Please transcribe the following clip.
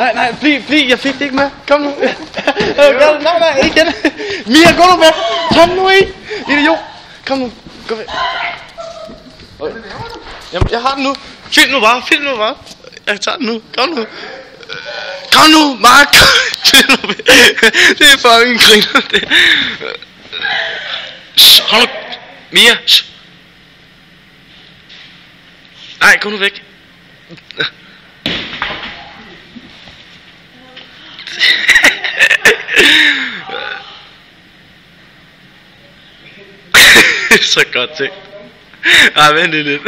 Nej, bliv, jeg fik det ikke med. Kom nu. Nej, ikke den. Mia, gå nu med. Kom nu i. Idiot. Kom nu. Gå væk. Jamen, jeg har den nu. Find nu bare. Jeg tager den nu. Kom nu, Mark. Det er fucking griner, det. Hold nu. Mia. Nej, gå nu væk. Så godt ting. Ej, vent lidt.